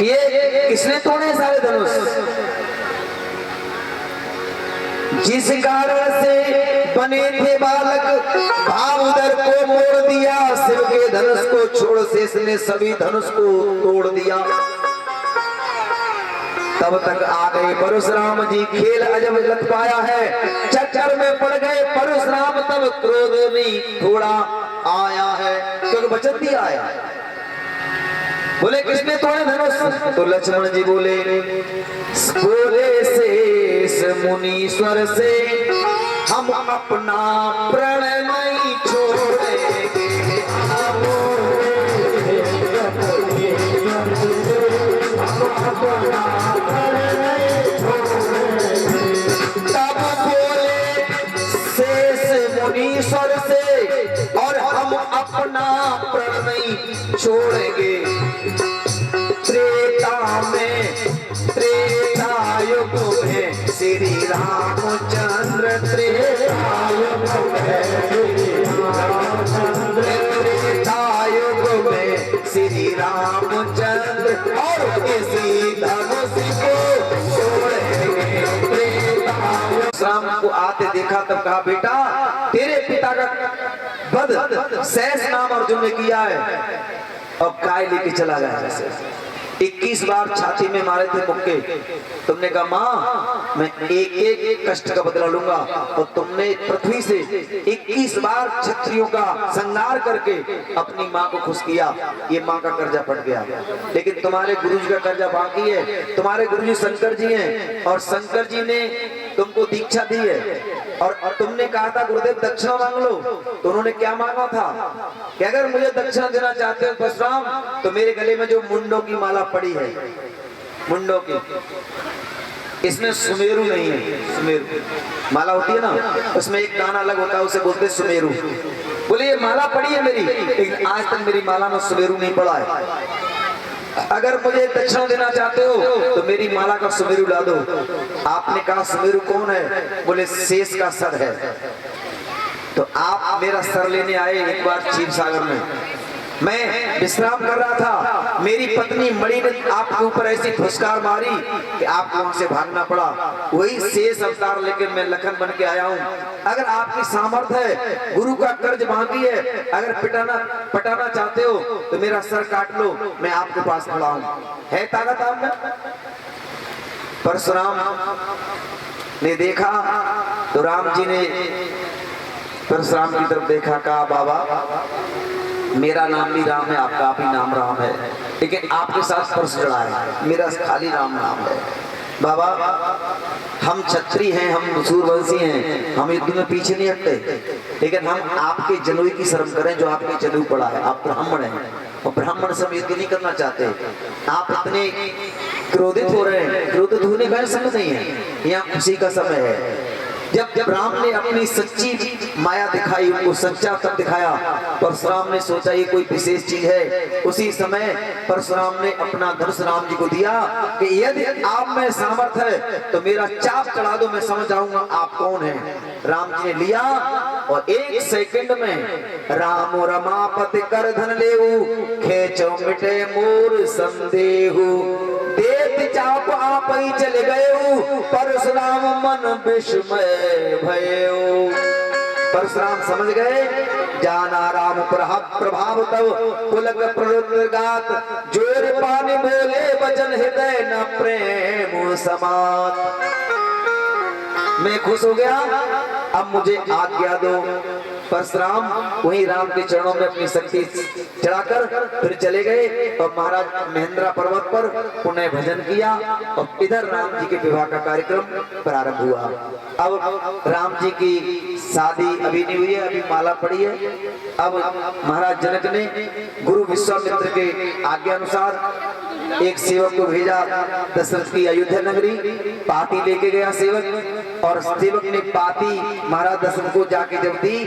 ये किसने तोड़े सारे धनुष? जिस कारण से बने थे बालक, भाव उधर को मोड़ दिया, शिव के धनुष को छोड़ शेष ने सभी धनुष को तोड़ दिया। तब तक आ गए परशुराम जी, खेल अजब लग पाया है, चक्कर में पड़ गए परशुराम, तब क्रोध में थोड़ा आया है, क्योंकि वचन दिया आया। बोले किसने तोड़े धनुष? तो लक्ष्मण जी बोले शेष मुनीश्वर से हम अपना प्रण नहीं छोड़ेंगे। तब बोले शेष मुनीश्वर से और हम अपना प्रण नहीं छोड़ेंगे। त्रेता युग में श्री रामचंद्र, त्रेता युग में श्री रामचंद्र और इसी धनुष को छोड़ेंगे। राम को आते देखा तब कहा बेटा तेरे पिता का वध शेष नाम अर्जुन ने किया है, अब काय लेके चला गया। 21 बार छाती में मारे थे मुक्के, तुमने कहा माँ मैं एक एक कष्ट का बदला लूंगा, और तुमने पृथ्वी से 21 बार क्षत्रियों का संहार करके अपनी माँ को खुश किया। ये माँ का कर्जा पड़ गया, लेकिन तुम्हारे गुरुजी का कर्जा बाकी है। तुम्हारे गुरुजी शंकर जी हैं, और शंकर जी ने तुमको दीक्षा दी है, और तुमने कहा था गुरुदेव दक्षिणा मांग लो, तो उन्होंने क्या मांगा था कि अगर मुझे दक्षिणा देना चाहते हो परशुराम, तो मेरे गले में जो मुंडों की माला पड़ी है, मुंडों की, इसमें सुमेरु नहीं है। सुमेरु माला होती है ना, उसमें एक दाना अलग होता है, उसे बोलते हैं सुमेरु। बोले ये माला पड़ी है मेरी, लेकिन आज तक मेरी माला में सुमेरु नहीं पड़ा है। अगर मुझे दक्षिणा देना चाहते हो तो मेरी माला का सुमेरु ला दो। आपने कहा सुमेरु कौन है? बोले शेष का सर है। तो आप मेरा सर लेने आए एक बार क्षीर सागर में, मैं विश्राम कर रहा था, मेरी पत्नी मणि ने आपके ऊपर ऐसी फुसकार मारी कि आपको वहां से भागना पड़ा। वही शेष अवतार लेकर मैं लखन बन के आया हूँ। अगर आपकी सामर्थ्य है, गुरु का कर्ज बाकी है, अगर पटाना चाहते हो तो मेरा सर काट लो, मैं आपके पास खड़ा हूँ। है ताकत आप में? परशुराम ने देखा तो राम जी ने परशुराम की तरफ देखा, कहा बाबा मेरा नाम भी राम है, आपका आप ही नाम राम है, लेकिन आपके साथ परशु जड़ा है, मेरा खाली राम नाम है। बाबा हम क्षत्रिय हैं, हम सूरवंशी हैं, हम युद्ध में पीछे नहीं हटते, लेकिन हम आपके जनेऊ की शर्म करें जो आपके जनेऊ पड़ा है। आप ब्राह्मण हैं और ब्राह्मण से हम युद्ध नहीं करना चाहते। आप इतने क्रोधित हो रहे हैं, क्रोधित होने का समय नहीं है, यहाँ खुशी का समय है। जब राम ने अपनी सच्ची माया दिखाई, उनको सच्चा तब दिखाया, परशुराम ने सोचा ये कोई विशेष चीज है। उसी समय परशुराम ने अपना धनुष राम जी को दिया कि यदि आप में सामर्थ्य है तो मेरा चाप चढ़ा दो, मैं समझ जाऊंगा आप कौन हैं। राम जी ने लिया और 1 सेकंड में राम रमापति कर धन लेऊ, खेचो मिटे मोर संदेहु, देत चाप आप ही चले गए, परशुराम मन विस्मय भयो। परशुराम समझ गए, जाना राम प्रभाव तब पुलक प्रगात, जोर पानी बोले वचन हृदय न प्रेम समात। मैं खुश हो गया, अब मुझे आज्ञा दो। परशुराम वहीं राम के चरणों में अपनी शक्ति चढ़ाकर फिर चले गए और महाराज महेंद्रा पर्वत पर पुनः भजन किया, और इधर राम जी के विवाह का कार्यक्रम प्रारंभ हुआ। अब राम जी की शादी अभी नहीं हुई है, अभी माला पड़ी है। अब महाराज जनक ने गुरु विश्वामित्र के आज्ञा अनुसार एक सेवक को भेजा दशरथ की अयोध्या नगरी, पाती लेके गया सेवक, और सेवक ने पाती महाराज दशरथ को जाके जब दी,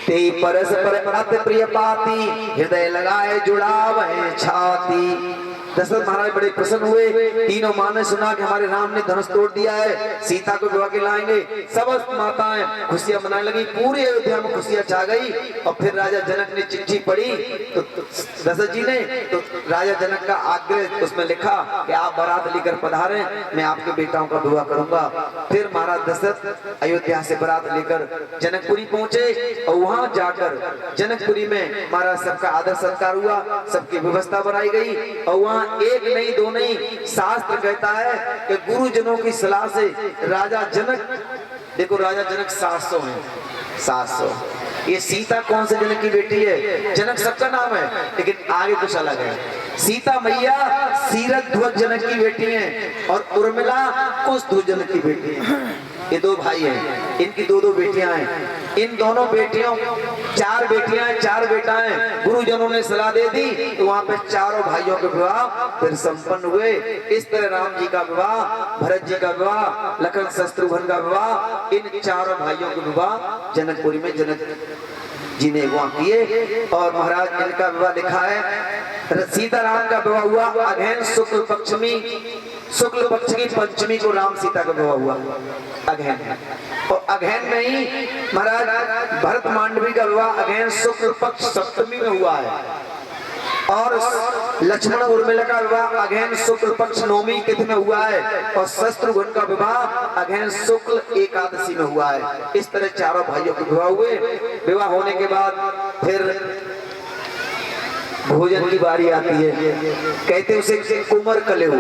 ते परस्पर अति प्रिय पाती, हृदय लगाए जुड़ाव है छाती। दशरथ महाराज बड़े प्रसन्न हुए। तीनों माँ ने सुना कि हमारे राम ने धनुष तोड़ दिया है, सीता को विवाह के लाएंगे। समस्त माताएं खुशियां मनाने लगी, पूरी अयोध्या में खुशियां छा गई। और फिर राजा जनक ने चिट्ठी पढ़ी तो दशरथ जी ने, तो राजा जनक का आग्रह उसमें लिखा कि आप बारात लेकर पधारें, मैं आपके बेटाओं का विवाह करूंगा। फिर महाराज दशरथ अयोध्या से बारात लेकर जनकपुरी पहुंचे और वहां जाकर जनकपुरी में महाराज सबका आदर सत्कार हुआ, सबकी व्यवस्था बनाई गई। और वहां एक नहीं दो नहीं, शास्त्र कहता है कि गुरुजनों की सलाह से राजा जनक, देखो राजा जनक 700 हैं, 700। ये सीता कौन से जनक की बेटी है? जनक सबका नाम है, लेकिन आगे कुछ अलग है। सीता मैया सीरथ ध्वज जनक की बेटी है और उर्मिला कुश ध्वज जनक की बेटी है। ये दो भाई हैं, इनकी दो दो बेटियां हैं। इन दोनों बेटियों, 4 बेटियां हैं, 4 बेटा हैं। गुरुजनों ने सलाह दे दी तो वहां पे चारों भाइयों के विवाह फिर संपन्न हुए। इस तरह राम जी का विवाह, भरत जी का विवाह, लखन शत्रुघ्न का विवाह, इन चारों भाइयों के विवाह जनकपुरी में जनक जी ने वहां किए। और महाराज इनका विवाह लिखा है, सीताराम का विवाह हुआ अगहन शुक्ल पक्ष की पंचमी को राम सीता का विवाह हुआ अगहन। और अगहन में ही महाराज भरत मांडवी का विवाह अगहन शुक्ल पक्ष सप्तमी में हुआ है। और लक्ष्मण उर्मिला का विवाह अगहन शुक्ल पक्ष नवमी तिथि में हुआ है। और शत्रुघ्न का विवाह अगहन शुक्ल एकादशी में हुआ है। इस तरह चारों भाइयों के विवाह हुए। विवाह होने के बाद फिर भोजन की बारी आती है, कहते उसे कुमर कलेव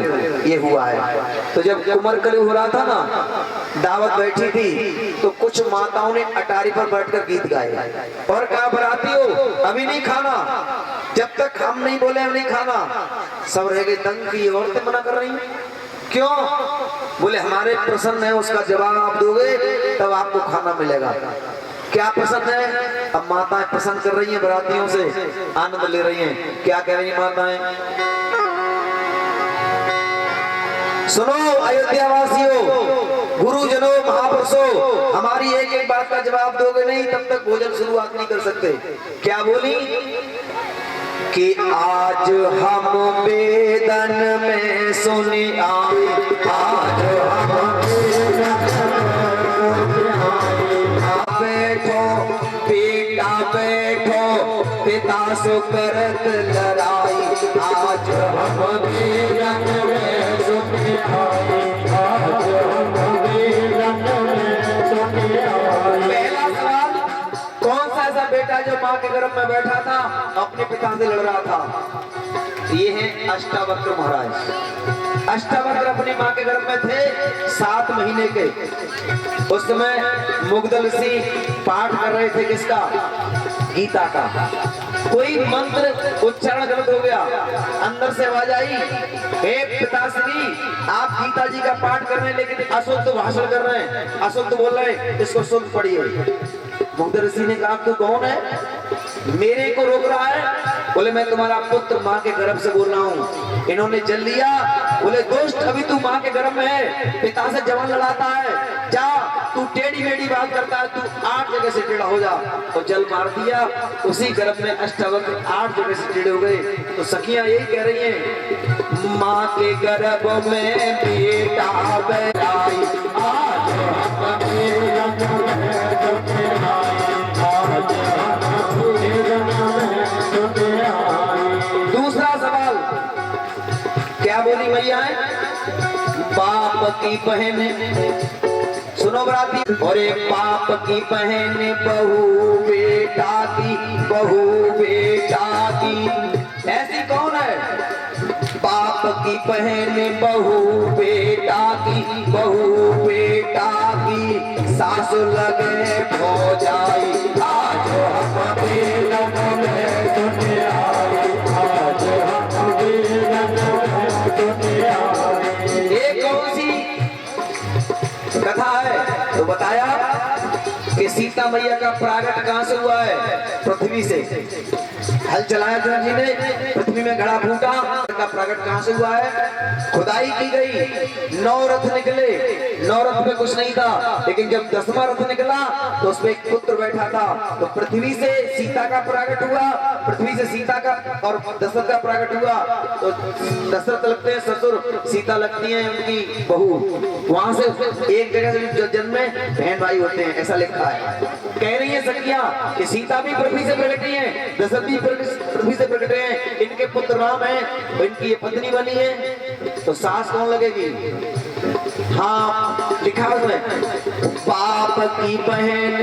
ये हुआ है। तो जब कुमर कलेव हो रहा था ना, दावत बैठी थी, तो कुछ माताओं ने अटारी पर बैठकर गीत गाए और कहा बराती हो अभी नहीं खाना, जब तक हम नहीं बोले हम नहीं खाना। सब रह गए दंग की, औरतें मना कर रही हैं, क्यों? बोले हमारे प्रश्न है, उसका जवाब आप दोगे तब आपको खाना मिलेगा। क्या पसंद है? अब माताएं पसंद कर रही हैं, बरातियों से आनंद ले रही हैं। क्या कह रही हैं माताएं? सुनो अयोध्या वासियों, गुरुजनों, महापुरुषों, हमारी एक एक बात का जवाब दोगे नहीं तब तक भोजन शुरुआत नहीं कर सकते। क्या बोली कि आज हम वेदन में सुनी आए, आज हम बैठो बेटा बैठो, पिता सो करत लड़ाई, आज हम वेदन में सुनी आए, आज हम वेदन में सुनी आए। पहला सवाल, कौन सा ऐसा बेटा जो माँ के गर्भ में बैठा था अपने पिता से लड़ रहा था? ये है अष्टावक्र महाराज। अष्टावक्र अपनी माँ के गर्भ में थे 7 महीने के। उस समय मुग्धल ऋषि पाठ कर रहे थे किसका? गीता का। कोई मंत्र उच्चारण गलत हो गया, अंदर से आवाज आई, हे पिताश्री आप गीता जी का पाठ कर रहे हैं लेकिन अशुद्ध भाषण कर रहे हैं, अशुद्ध बोल रहे हैं, इसको शुद्ध पढ़िए। मुग्ध ऋषि ने कहा तू कौन है, मेरे को रोक रहा है? बोले मैं तुम्हारा पुत्र माँ के गर्भ से बोल रहा हूँ। इन्होंने जल लिया। बोले दुष्ट, अभी तू माँ के गर्भ में है, पिता से जवान लड़ाता है, जा तू टेढ़ी मेढ़ी बात करता है, तू 8 जगह से टेढ़ा हो जा। और जल मार दिया। उसी गर्भ में अष्टावक्र 8 जगह से टेढ़े हो गए। तो सखियां यही कह रही हैं, माँ के गर्भ में बेटा बैठाई, आज दूसरा सवाल क्या बोली मैया है? बाप की बहन, सुनो बराती, और एक बाप की बहन बहू बेटा की, बहू बेटा की। ऐसी कौन है? बाप की बहन बहू बेटा की, बहू बेटा की, सासु लगे भौजाई, आज हम वेदन में सुने आए, आज हम वेदन में सुने आए। ये कौन सी कथा है? तो बताया कि सीता मैया का प्रागट कहां से हुआ है? पृथ्वी से। हल चलाया जनक जी ने, पृथ्वी में घड़ा फूटा, का प्रागट कहां से हुआ है? खुदाई की गई, 9 रथ निकले। 9 रथ में कुछ नहीं था, लेकिन जब 10वां रथ निकला तो उसमें एक पुत्र बैठा था। तो पृथ्वी से सीता का प्रागट हुआ, पृथ्वी से सीता का और दशरथ का प्रकट हुआ तो दशरथ लगते हैं ससुर, सीता लगती है उनकी बहू। वहां से एक जगह से जन्मे बहन भाई होते हैं, ऐसा लिखा है। कह रही है सखियां कि सीता भी पृथ्वी से प्रकटी है, दशरथ भी पृथ्वी से प्रकटे हैं, इनके पुत्र राम है, इनकी ये पत्नी बनी है, तो सास कौन लगेगी? हाँ लिखा उसमें बाप की बहन,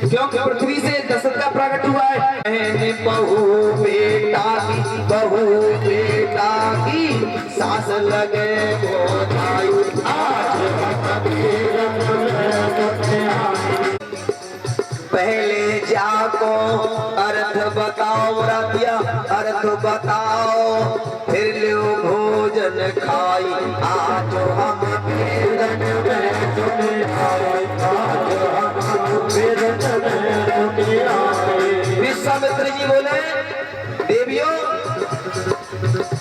क्योंकि पृथ्वी से दशरथ का प्रकट हुआ है। बहन बहू बेटा की, बहू बेटा की सास लगे वो भाई। पहले जाको अर्थ बताओ रतिया, अर्थ बताओ, फिर लो भोजन खाई, आज हम वेदन में तुम्हें आए, आज हम वेदन में तुम्हें आए। विश्वामित्र जी बोले देवियों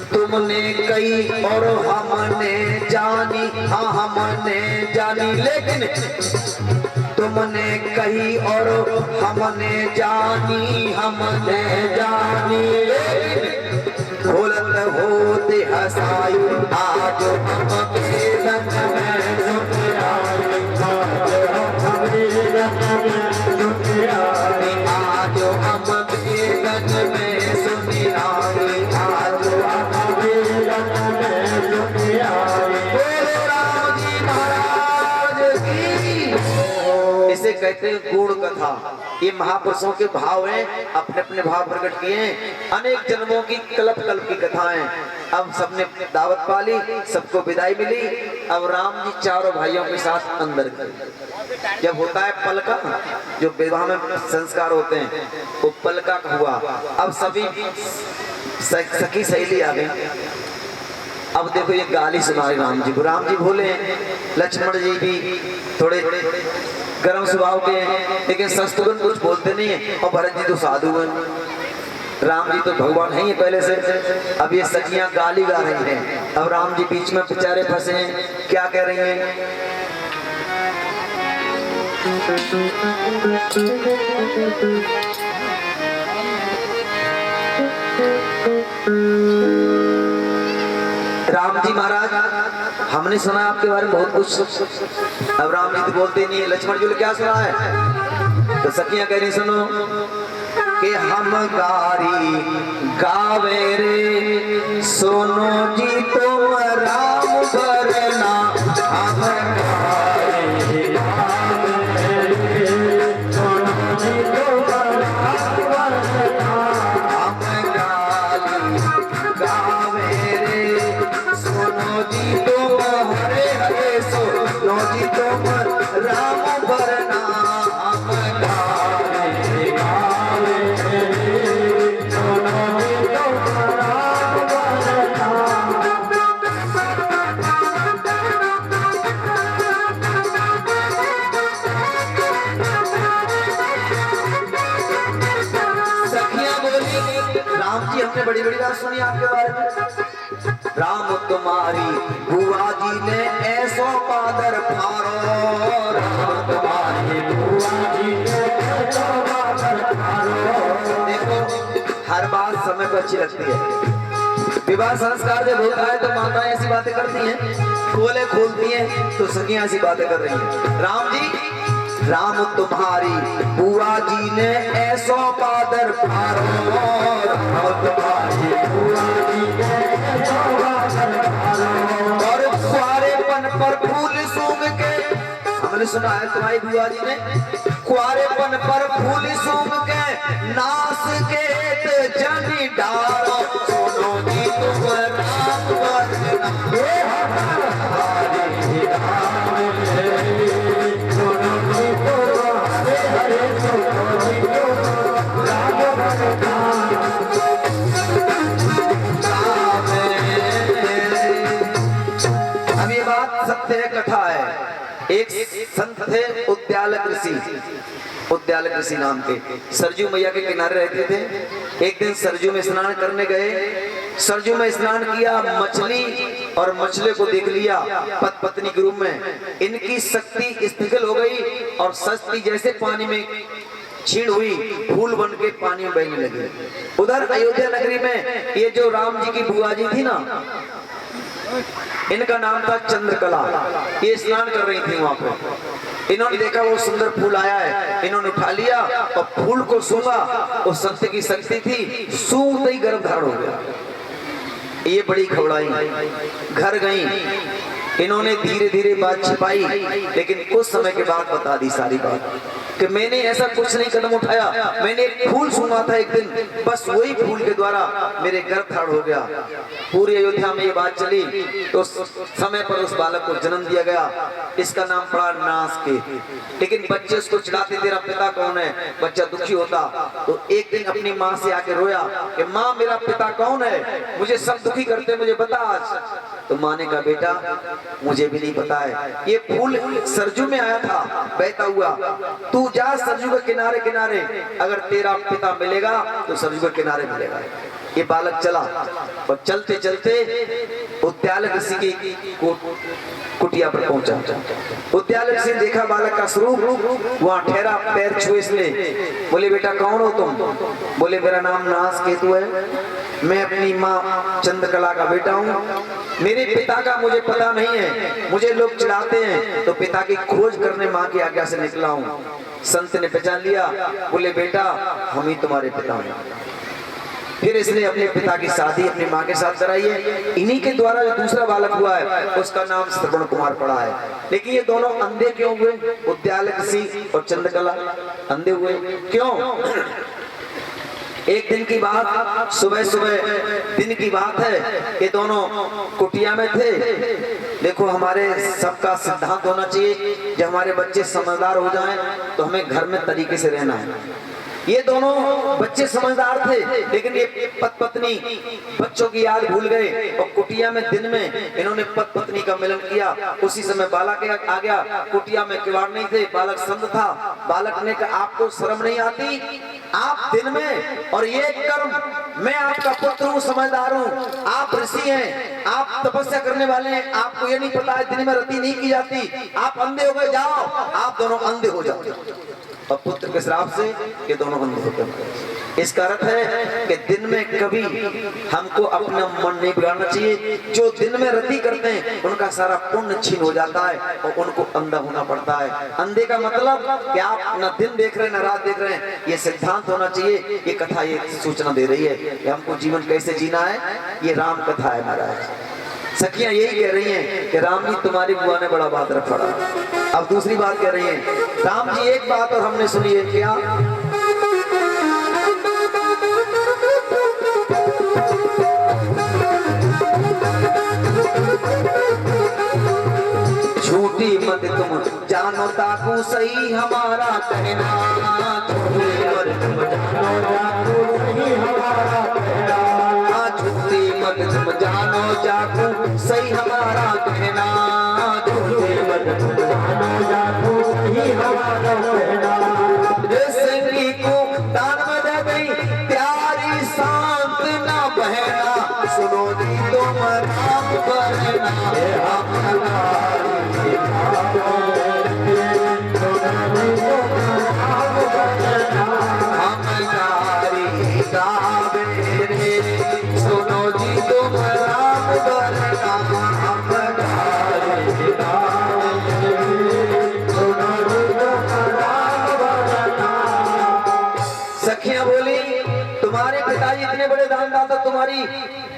तुमने कही और हमने जानी, हाँ हमने जानी, लेकिन तुमने कही और हमने जानी, हमने जानी, बोलत होते हंसाई, आज हम रंग में सुने आए, आज हम रंग में सुने आए, आज हम रंग में सुने आए। बोले राम जी महाराज की। इसे कहते हैं गुण कथा। ये महापुरुषों के भाव हैं, अपने अपने भाव प्रकट किए हैं। अनेक जन्मों की कल्प की कथाएं। अब सबने दावत पाली, सबको विदाई मिली। अब राम जी चारों भाइयों के साथ अंदर गए। जब होता है पलका, जो विवाह में संस्कार होते हैं, वो पलका हुआ। अब सभी सखी सहेली आ गई। अब देखो ये गाली सुना रहे राम जी को। राम जी बोले, लक्ष्मण जी भी थोड़े गर्म स्वभाव के हैं, लेकिन शत्रुघ्न कुछ बोलते नहीं है, और भरत जी तो साधु हैं। राम जी तो भगवान है ही पहले से। अब ये सखियां गाली गा रही हैं। अब राम जी बीच में बेचारे फंसे हैं। क्या कह रही हैं? राम जी महाराज हमने सुना आपके बारे में बहुत कुछ। अब राम जी तो बोलते नहीं है। लक्ष्मण जी ने क्या सुना है? तो सखियां कह रही सुनो कि हम गारी गावे रे, सोनो जी तुम राम भरना, हम गारी गावे रे, सोनो जी तुम राम भरना, हम गारी गावे रे, सोनो जी तुम हरे हरे, सोनो जी तुम राम भरना, हम गारी गावे रे, सोनो जी तुम राम भरना। सखियां बोली, राम जी हमने बड़ी बड़ी बात सुनी आपके बारे में। राम तुम्हारी बुआ जी ने ऐसो पादर फारो, राम तुम्हारी बुआ जी ने ऐसो पादर फारो। देखो हर बात समय पर अच्छी लगती है। विवाह संस्कार जब होता है तो माताएं ऐसी बातें करती हैं, खोले खोलती हैं, तो सखियां ऐसी बातें कर रही हैं। राम जी, राम तुम्हारी बुआ जी ने ऐसो पादर फारो, राम तुम्हारी बुआ जी ने ऐसो पादर फारो, और कुआरेपन पर फूल सूंघ के, हमने सुना है तुम्हारी बुआ जी ने कुआरेपन पर फूल सूंघ के, नास के जनी डारो, सोनो जी तुम राम भरना, अब ये बात सत्य कथा है। एक संत थे उद्यालक ऋषि नाम के, सरजू मैया के किनारे रहते थे। एक दिन सरजू में स्नान करने गए। सरजू में स्नान किया, मछली और मछली को देख लिया पत्नी के रूप में। इनकी शक्ति स्थिर हो गई और सस्ती जैसे पानी में छीण हुई, फूल बन के पानी में बहने लगी। उधर अयोध्या नगरी में ये जो राम जी की बुआ जी थी ना, इनका नाम था चंद्रकला। ये स्नान कर रही थी वहां पे। इन्होंने देखा वो सुंदर फूल आया है, इन्होंने उठा लिया और फूल को सूंघा। वो सत्य की शक्ति थी, सूंघते ही गर्भ धारण हो गया। ये बड़ी घबराई, घर गई, इन्होंने धीरे धीरे बात छिपाई, लेकिन कुछ समय के बाद बता दी सारी बात कि मैंने ऐसा कुछ नहीं कदम उठाया, मैंने एक फूल सूंघा था एक दिन, बस वही फूल के द्वारा मेरे गर्भ धारण हो गया। पूरी अयोध्या में ये बात चली तो समय पर उस बालक को जन्म दिया गया। इसका नाम पड़ा नास के। लेकिन बच्चे उसको चिढ़ाते, तेरा पिता कौन है? बच्चा दुखी होता तो एक दिन अपनी माँ से आके रोया कि माँ मेरा पिता कौन है, मुझे सब दुखी करते, मुझे बता आज। तो माँ ने कहा बेटा मुझे भी नहीं पता है, ये फूल सरजू में आया था बहता हुआ, तू जा सरजू के किनारे किनारे, अगर तेरा पिता मिलेगा तो सरजू के किनारे मिलेगा। ये बालक चला और चलते चलते उद्यालक ऋषि की कुटिया पर पहुंचा। उद्यालक ऋषि ने देखा बालक का स्वरूप, वहां ठहरा, पैर छुए इसने। बोले बेटा कौन हो तुम? बोले मेरा नाम नास केतु है, मैं अपनी माँ चंद्रकला का बेटा हूँ। मेरे पिता का मुझे पता नहीं है, मुझे लोग चिढ़ाते हैं, तो पिता की खोज करने माँ की आज्ञा से निकला हूँ। संत ने पहचान लिया, बोले बेटा हम ही तुम्हारे पिता हैं। फिर इसने अपने पिता की शादी अपनी माँ के साथ कराई है। इन्हीं के द्वारा जो दूसरा बालक हुआ है उसका नाम श्रवण कुमार पड़ा है। लेकिन ये दोनों अंधे क्यों हुए? उद्यालक ऋषि और चंद्रकला अंधे हुए क्यों? एक दिन की बात, सुबह सुबह दिन की बात है, ये दोनों कुटिया में थे। देखो हमारे सबका सिद्धांत होना चाहिए, जब हमारे बच्चे समझदार हो जाएं तो हमें घर में तरीके से रहना है। ये दोनों बच्चे समझदार थे, लेकिन ये पत्नी बच्चों की याद भूल गए और कुटिया में दिन में इन्होंने पत्नी का मिलन किया। उसी समय बालक आ गया, कुटिया में किवाड़ नहीं थे, बालक संत था। बालक ने कहा आपको शर्म नहीं आती? आप दिन में और ये कर्म, मैं आपका पुत्र हूँ, समझदार हूँ, आप ऋषि हैं, आप तपस्या करने वाले हैं, आपको ये नहीं पता है दिन में रति नहीं की जाती, आप अंधे हो गए, जाओ आप दोनों अंधे हो जाओ। और पुत्र के श्राप से ये दोनों अंधे होते हैं। इसका अर्थ है कि दिन में कभी हमको अपना मन नहीं बिगाड़ना चाहिए। जो दिन में रति करते हैं उनका सारा पुण्य छीन हो जाता है और उनको अंधा होना पड़ता है। अंधे का मतलब कि आप न दिन देख रहे हैं न रात देख रहे हैं। ये सिद्धांत होना चाहिए। ये कथा ये सूचना दे रही है कि हमको जीवन कैसे जीना है। ये राम कथा है महाराज। सखियां यही कह रही हैं कि राम जी तुम्हारी बुआ ने बड़ा बहादुर पड़ा। अब दूसरी बात कह रही हैं, राम जी एक बात और हमने सुनी है, क्या? झूठी मत तुम जानो ताकू सही हमारा कहना, झूठी मत तुम जानो ताकू सही हमारा कहना, झूठी मत तुम जानो जाकू सही हमारा कहना, झूठी मत तुम जानो जाकू सही हमारा कहना। संगी को दान में दे गई प्यारी शांत ना बहना, सुनो जी तुम राम बहना, सुनो जी तुम राम बहना, सखियां बोली तुम्हारे पिताजी इतने बड़े दानदाता, तुम्हारी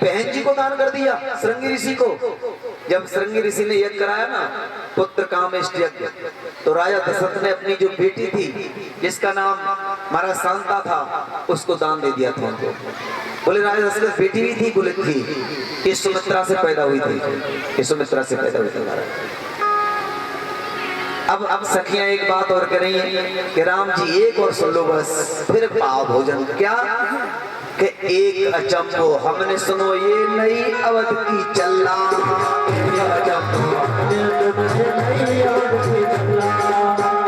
बहन जी को दान कर दिया श्रृंगी ऋषि को। जब श्रृंगी ऋषि ने यज्ञ कराया ना पुत्र कामेष्ट यज्ञ, तो राजा दशरथ ने अपनी जो बेटी थी जिसका नाम महाराज शांता था उसको दान दे दिया था उनको। बोले राजा दशरथ बेटी भी थी? बोले थी, ये सुमित्रा से पैदा हुई थी, ये सुमित्रा से पैदा हुई थी महाराज। अब सखियां एक बात और कर रही हैं कि राम जी एक और सुन लो बस, फिर पाव भोजन। क्या कि एक अचंभो हमने सुनो ये नई अवध की चल्ला,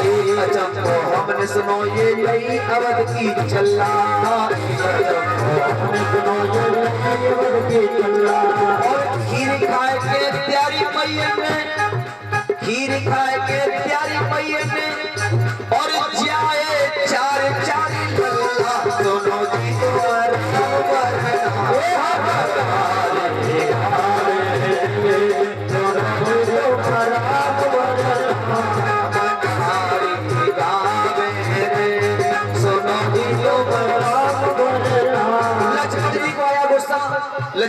एक अचंभो हमने सुनो ये नई अवध की चल्ला, और खीर खाए के प्यारी मैया ने, खीर खाए के प्यारी मैया ने, और जाए चार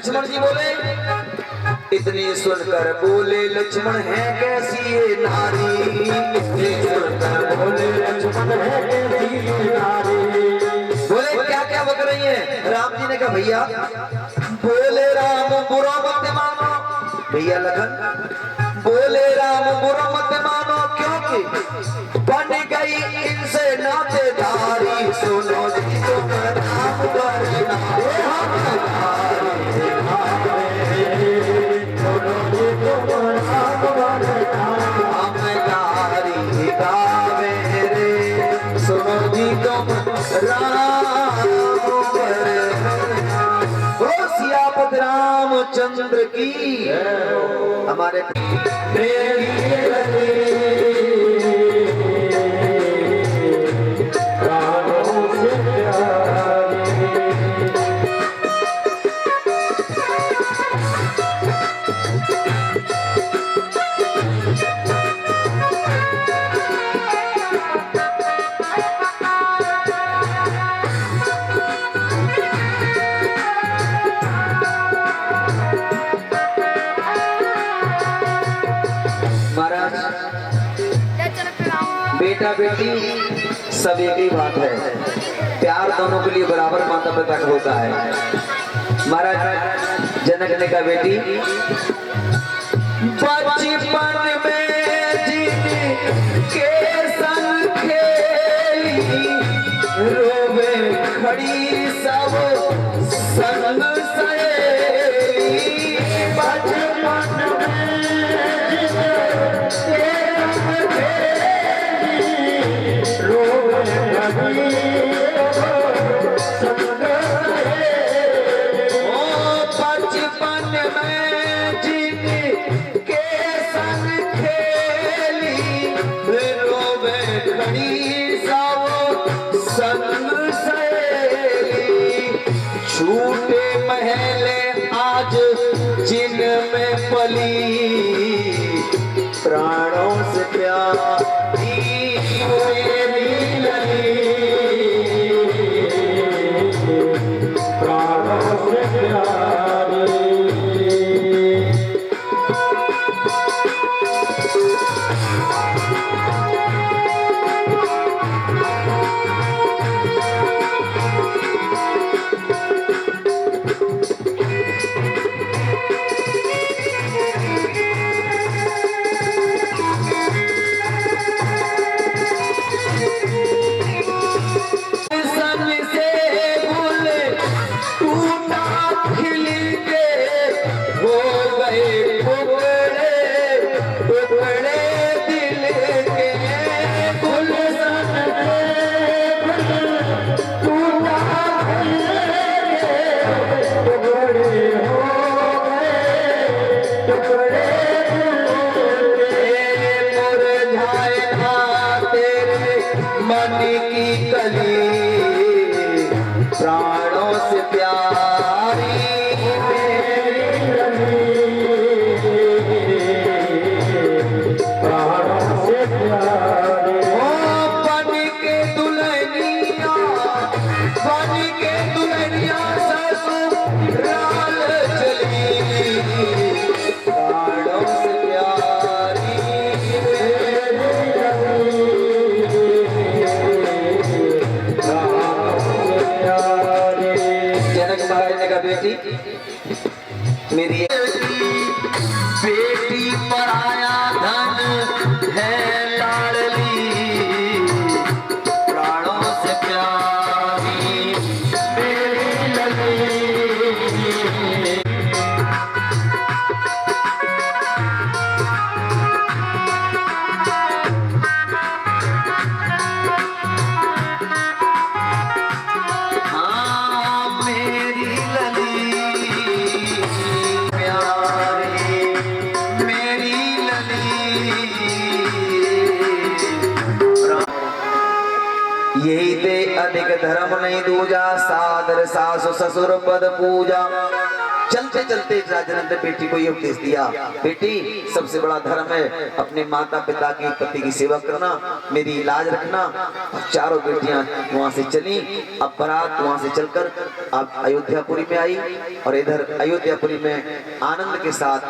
लक्ष्मण जी बोले, इतनी सुनकर बोले लक्ष्मण है कैसी ये नारी, इतनी सुनकर बोले लक्ष्मण है कैसी ये नारी। बोले क्या क्या बक रही है? राम जी ने कहा भैया, बोले राम बुरा मत मानो, भैया लखन बोले राम बुरा मत मानो, क्योंकि बन गई इनसे नातेदारी, सुनो जी तुम राम वरना रामचंद्र की हमारे बेटा बेटी सब एक ही बात है, प्यार दोनों के लिए बराबर माता पिता का होता है। महाराज जनक ने कहा बेटी, बचपन में जिनके संग खेली, रोवे खड़ी सब संग सहेली, बचपन में छूटे महले आज जिनमें पली, प्राणों से प्यारी मेरी लली, प्राणों से प्यारी। मन की कली प्राणों से प्यारी मेरी लली, प्राणों से प्यारी। ओ बन के दुल्हनिया, बन के दुल्हनिया ससुराल चली, प्राणों से प्यारी मेरी लली। बेटी मेरी बेटी पराया धन है लाडली, प्राणों से प्यारी मेरी लली। यही ते अधिक धर्म नहीं दूजा, सादर सासु ससुर पद पूजा, चलते चलते राजा ने बेटी को ये उपदेश दिया, बेटी सबसे बड़ा धर्म है अपने माता पिता की पति की सेवा करना, मेरी लाज रखना। और चारों बेटियां वहां से चली। अब बारात वहां से चलकर अब अयोध्यापुरी में आई और इधर अयोध्यापुरी में आनंद के साथ,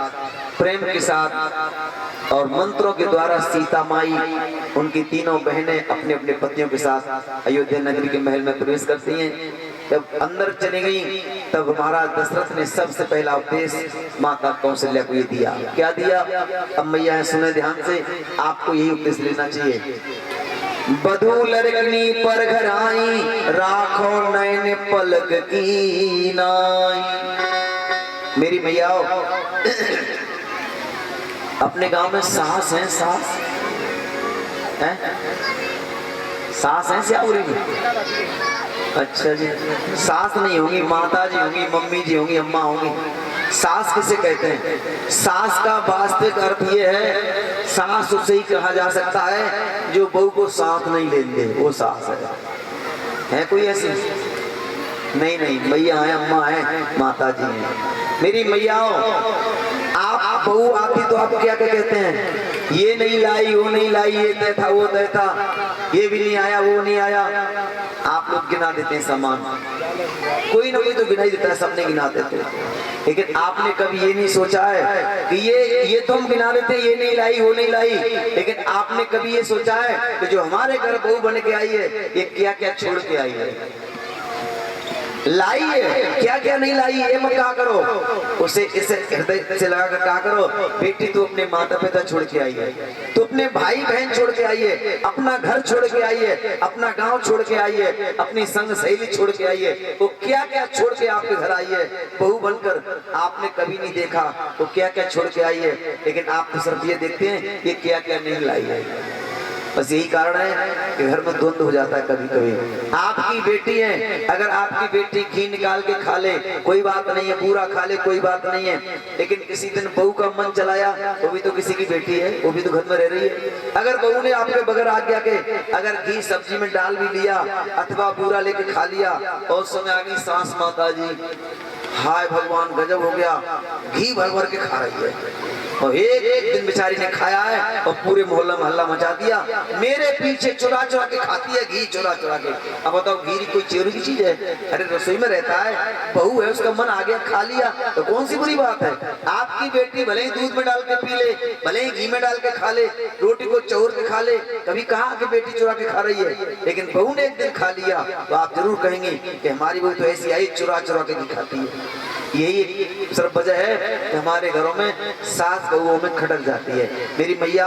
प्रेम के साथ और मंत्रों के द्वारा सीता माई उनकी तीनों बहनें अपने अपने पतियों के साथ अयोध्या नगरी के महल में प्रवेश करती हैं। जब अंदर चली गई तब महाराज दशरथ ने सबसे पहला उपदेश माता कौशल्या को ये दिया। क्या दिया? अब मैया है, सुने ध्यान से, आपको यही उपदेश लेना चाहिए। बधू लड़कनी पर घर आई, राखो नैन पलक की नाई। मेरी मैया अपने गांव में सास है, सास है, सास है श्यापुरी में। अच्छा जी, सास नहीं होंगी, माता जी होंगी, मम्मी जी होंगी, अम्मा होंगी। सास किसे कहते हैं? सास का वास्तविक अर्थ ये है, सास उसे ही कहा जा सकता है जो बहू को साथ नहीं लेते, वो सास है कोई ऐसी? नहीं नहीं, मैया है, अम्मा है, माता जी है। मेरी मैयाओं, आप बहू आती तो आप क्या कहते हैं? ये नहीं लाई, वो नहीं लाई, ये तय था, वो तय था, ये भी नहीं आया, वो नहीं आया। आप लोग गिना देते हैं सामान, कोई ना कोई तो गिना ही देता है, सबने गिना देते हैं। लेकिन आपने कभी ये नहीं सोचा है कि ये तो हम गिना देते हैं, ये नहीं लाई, वो नहीं लाई, लेकिन आपने कभी ये सोचा है कि जो हमारे घर बहू बन के आई है ये क्या क्या छोड़ के आई है? लाई है, क्या क्या नहीं लाई ये मत कहा करो, उसे इसे हृदय से लगा कर कहा करो, बेटी तू अपने माता पिता छोड़ के आई है, तू अपने भाई बहन छोड़ के आई है, अपना घर छोड़ के आई है, अपना गांव छोड़ के आई है, अपनी संग सहेली छोड़ के आई है। वो क्या क्या छोड़ के आपके घर आई है बहू बनकर, आपने कभी नहीं देखा वो क्या क्या छोड़ के आई है। लेकिन आप तो सिर्फ ये देखते हैं ये क्या क्या नहीं लाई है। बस यही कारण है कि घर में द्वंद्व हो जाता है कभी कभी। आपकी बेटी है, अगर आपकी बेटी घी निकाल के खा ले कोई बात नहीं है, पूरा खा ले कोई बात नहीं है, लेकिन किसी दिन बहू का मन चलाया, वो भी तो किसी की बेटी है, वो भी तो घर में रह रही है। अगर बहू ने आपके बगैर आज्ञा के अगर घी सब्जी में डाल भी लिया अथवा पूरा लेके खा लिया और उस समय आ गई सास माता जी, हाय भगवान गजब हो गया, घी भर भर के खा रही है और एक दिन बेचारी ने खाया है और पूरे मोहल्ला में हल्ला मचा दिया, मेरे पीछे चुरा चुरा के खाती है घी, चुरा चुरा के। अब बताओ घी कोई चोरी की चीज है? अरे रसोई में रहता है, बहू है, उसका मन आ गया खा लिया तो कौन सी बुरी बात है? आपकी बेटी भले ही दूध में डाल के पी ले, भले ही घी में डाल के खा ले, रोटी को चौर के खा ले, कभी कहा कि बेटी चुरा के खा रही है, लेकिन बहू ने एक दिन खा लिया तो आप जरूर कहेंगे कि हमारी बहू तो ऐसी आई, चुरा चुरा के घी खाती है। यही सिर्फ वजह है कि हमारे घरों में सास बहुओं में खटक जाती है। मेरी मैया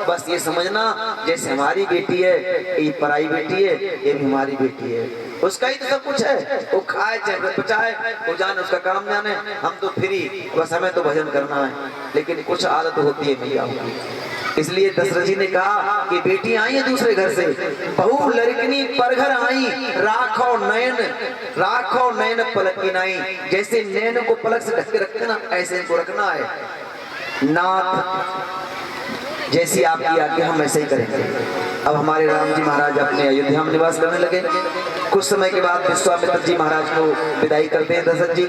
बस ये समझना, जैसे हमारी बेटी है ये पराई बेटी है, ये भी हमारी बेटी है, उसका ही तो सब कुछ है, वो खाए चाहे बचाए, वो जाने उसका काम जाने, हम तो फ्री, बस हमें तो भजन करना है। लेकिन कुछ आदत होती है मैया की, इसलिए दशरथ जी ने कहा कि बेटी आई है दूसरे घर से, बहू लड़कनी पर घर आई, राखो नयन पलक की नाई। जैसे नैन को पलक से ढक के रखते ना, ऐसे इनको रखना है। नाथ जैसी आपकी आज्ञा हम ऐसे ही करेंगे। अब हमारे राम जी महाराज अपने अयोध्या में निवास करने लगे। कुछ समय के बाद विश्वामित्र जी महाराज को विदाई करते हैं दशरथ जी।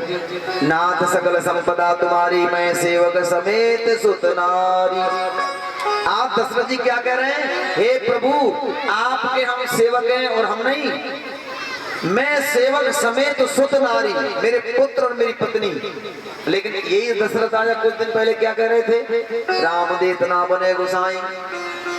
नाथ सकल संपदा तुम्हारी, मैं सेवक समेत सुत नारी। आप दशरथ जी क्या कह रहे हैं? हे प्रभु, आपके हम सेवक हैं और हम नहीं, मैं सेवक समेत सुत नारी, मेरे पुत्र और मेरी पत्नी। लेकिन यही दशरथ राजा कुछ दिन पहले क्या कह रहे थे? राम देत ना बने गोसाई,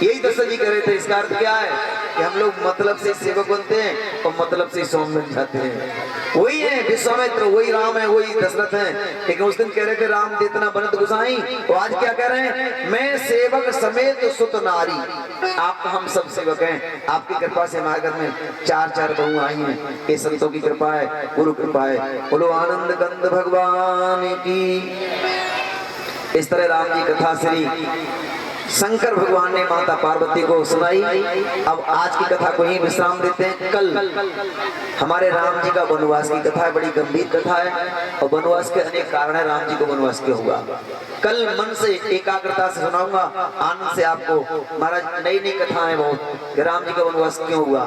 यही दशरथ जी कह रहे थे। इसका अर्थ क्या है कि हम लोग मतलब से सेवक बनते हैं और मतलब से सोम बन जाते हैं। वही है विश्वामित्र, वही राम है, वही दशरथ है। लेकिन उस दिन कह रहे थे राम देतना बनत गोसाई, तो आज क्या कह रहे हैं? मैं सेवक समेत सुत नारी। आप हम सब सेवक हैं, आपकी कृपा से हमारे घर में चार बहू आई हैं। ये संतों की कृपा है, गुरु कृपा है। बोलो आनंद कंद भगवान की। इस तरह राम जी कथा श्री शंकर भगवान ने माता पार्वती को सुनाई। अब आज की कथा को ही विश्राम देते हैं। कल हमारे राम जी का वनवास की कथा है, बड़ी गंभीर कथा है और वनवास के अनेक कारण है राम जी को वनवास क्यों हुआ। कल मन से एकाग्रता से सुनाऊंगा, आनंद से आपको। महाराज नई नई कथा है बहुत, राम जी का वनवास क्यों हुआ,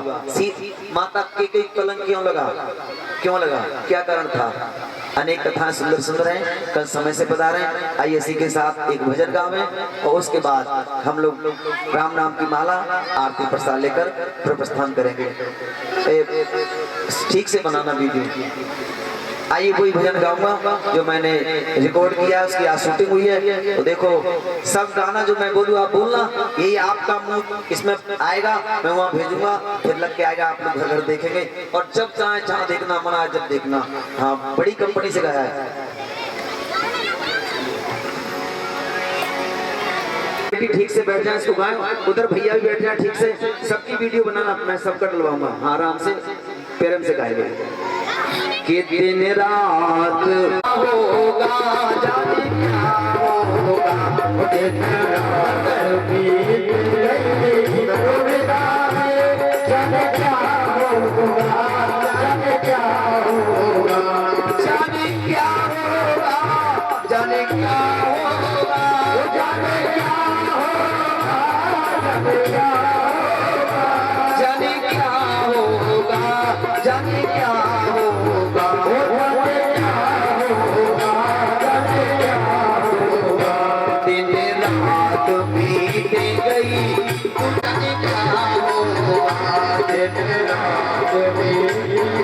माता के कलंक क्यों लगा, क्या कारण था। अनेक कथाएं सुंदर सुंदर हैं। कल समय से पधारें। आइए इसी के साथ एक भजन गावें और उसके बाद हम लोग राम नाम की माला आरती प्रसाद लेकर फिर प्रस्थान करेंगे। ठीक से बनाना वीडियो। आइए कोई भजन गाऊंगा जो मैंने रिकॉर्ड किया, उसकी आज शूटिंग हुई है। तो देखो सब गाना जो मैं बोलूँ आप बोलना, यही आपका मुंह इसमें आएगा, मैं वहाँ भेजूंगा, फिर लग के आएगा, आप लोग घर घर देखेंगे और जब चाहे जहाँ देखना मना है जब देखना। हाँ, बड़ी कंपनी से गाया है। ठीक से बैठ जाए, इसको गाएं। उधर भैया भी बैठ जाए ठीक से। सबकी वीडियो बनाना, मैं सबका डलवाऊंगा। हाँ, आराम से प्रेम से गाएंगे। कि दिन रात होगा जाने क्या होगा, दिन रात बीत गई जाने क्या होगा, जाने क्या होगा, जाने क्या होगा, जाने क्या होगा, जाने क्या होगा, जाने क्या होगा, जाने क्या होगा, दिन रात बीत गई जाने क्या होगा, दिन रात बीत गई